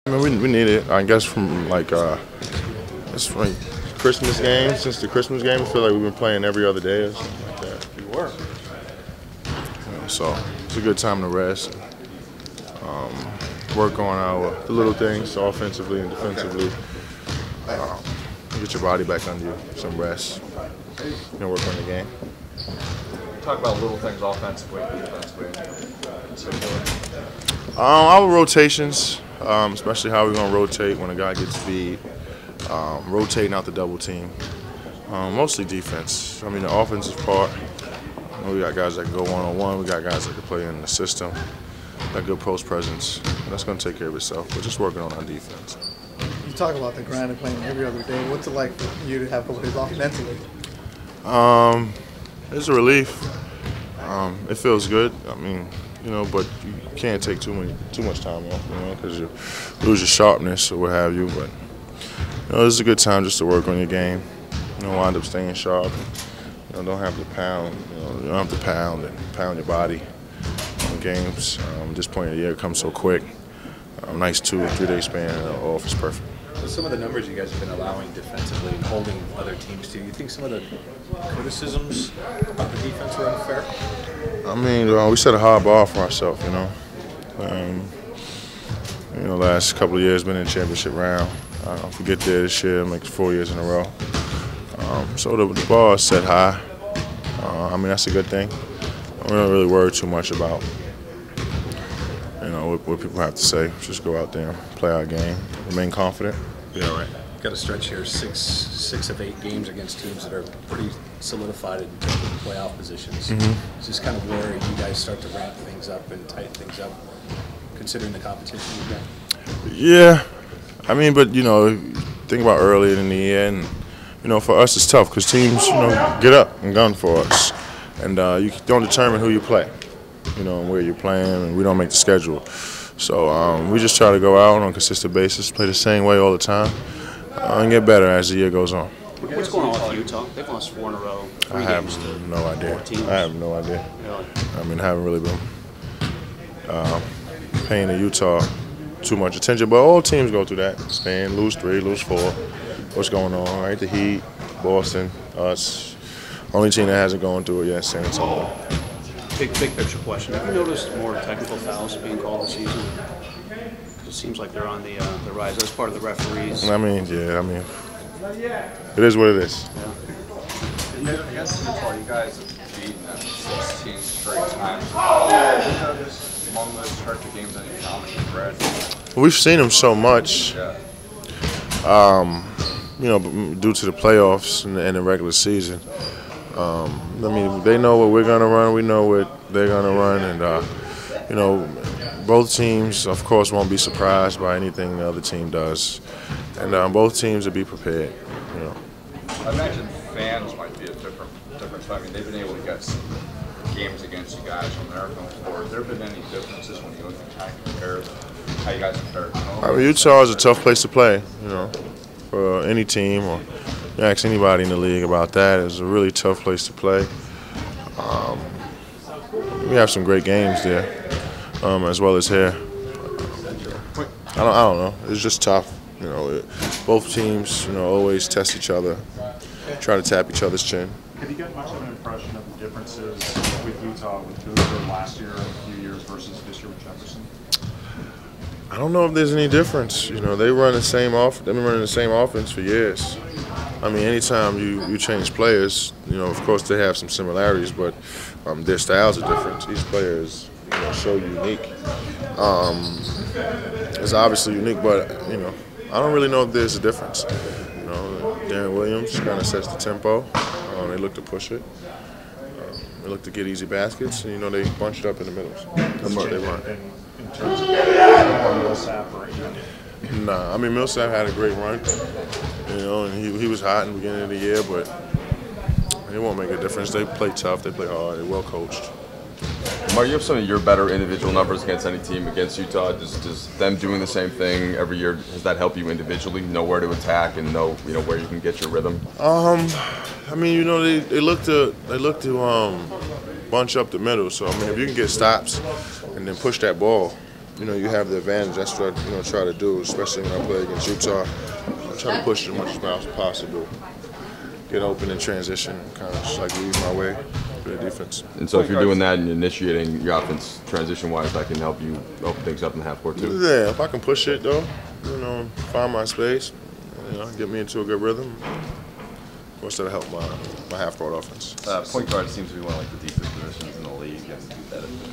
I mean, we need it. I guess from it's like Christmas game. Since the Christmas game, I feel like we've been playing every other day or something like that. You were. So it's a good time to rest. Work on the little things, offensively and defensively. Get your body back under you, some rest. Work on the game. Talk about little things offensively and defensively. Our rotations, especially how we're going to rotate when a guy gets beat, rotating out the double team. Mostly defense. I mean, the offensive part, we got guys that can go one-on-one. We got guys that can play in the system. Got good post presence. That's going to take care of itself. We're just working on our defense. You talk about the grind of playing every other day. What's it like for you to have a couple days off mentally? It's a relief. It feels good. I mean, but you can't take too much time off, because you lose your sharpness or what have you. But this is a good time just to work on your game. Wind up staying sharp. Don't have to pound. You don't have to pound your body on games. This point of the year comes so quick. Nice 2 or 3 day span off is perfect. So some of the numbers you guys have been allowing defensively and holding other teams to, you think some of the criticisms about the defense were unfair? I mean, we set a high bar for ourselves, last couple of years been in the championship round. If we get there this year, make it 4 years in a row. So the bar is set high. That's a good thing. We don't really worry too much about what people have to say. Just go out there and play our game, remain confident. Yeah, right. Got a stretch here, six of 8 games against teams that are pretty solidified in terms of playoff positions. It's just kind of where you guys start to ramp things up and tighten things up, considering the competition you've got. Yeah, but think about earlier in the year, and for us it's tough because teams get up and gun for us, and you don't determine who you play, and where you're playing, and we don't make the schedule. So we just try to go out on a consistent basis, play the same way all the time, and get better as the year goes on. What's going on with Utah? They've lost 4 in a row. I have no idea. I have no idea. Really? Haven't really been paying the Utah too much attention, but all teams go through that. Spain, lose 3, lose 4. What's going on, right? The Heat, Boston, us. Only team that hasn't gone through it yet, San Antonio. Big picture question. Have you noticed more technical fouls being called this season? It seems like they're on the rise. That's part of the referees. It is what it is. Yeah. Against Utah, you guys have beaten them 16 straight times. Have you noticed among those stretch of games any common thread? We've seen them so much. Yeah. Due to the playoffs and the regular season. They know what we're going to run. We know what they're going to run. And, both teams, of course, won't be surprised by anything the other team does. And both teams will be prepared. I imagine fans might be a different. They've been able to get some games against you guys on their home floor. Have there been any differences when you look at how you guys compare? Utah is a tough place to play, for any team, or you ask anybody in the league about that. It's a really tough place to play. We have some great games there, as well as here. I don't know. It's just tough. Both teams, always test each other, try to tap each other's chin. Have you got much of an impression of the differences with Utah with Boozer last year and a few years versus this year with Jefferson? I don't know if there's any difference. They run the same They've been running the same offense for years. Anytime you change players, of course they have some similarities, but their styles are different. Each player is so unique. It's obviously unique, but I don't really know if there's a difference. Darren Williams kind of sets the tempo. They look to push it. They look to get easy baskets, and they bunch it up in the middle. That's what they run. In terms of Millsap or even? Nah, Millsap had a great run, and he was hot in the beginning of the year, but it won't make a difference. They play tough, they play hard, they're well coached. Mark, you have some of your better individual numbers against any team against Utah. Does them doing the same thing every year, does that help you individually know where to attack and know where you can get your rhythm? They look to bunch up the middle. So if you can get stops and then push that ball, you have the advantage. That's what I try to do, especially when I play against Utah. I try to push as much as possible, get open in transition, kind of just like leave my way for the defense. And so if you're doing that and initiating your offense transition-wise, that can help you open things up in the half court too. Yeah, if I can push it though, find my space, get me into a good rhythm. Of course, that'll help my half-court offense. Point guard seems to be one of the deepest positions in the league, and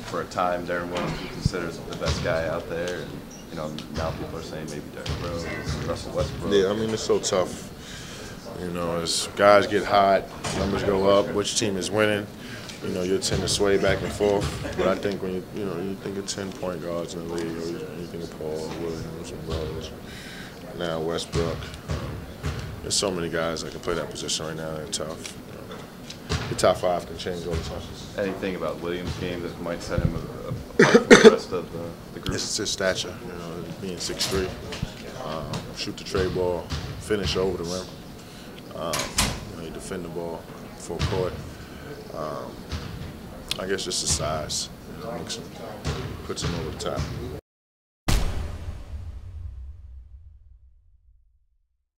for a time, Darren Williams was considered the best guy out there. And now people are saying maybe Derrick Rose, Russell Westbrook. Yeah, I mean it's so tough. As guys get hot, numbers go up. Which team is winning? You tend to sway back and forth. But I think when you think of 10 point guards in the league, or you think of Paul, Williams, and Rose, now Westbrook. There's so many guys that can play that position right now. They're tough. The top 5 can change all the time. Anything about Williams' game that might set him apart from the rest of the group? It's his stature, being 6'3", shoot the tray ball, finish over the rim. You defend the ball full court. I guess just the size puts him over the top.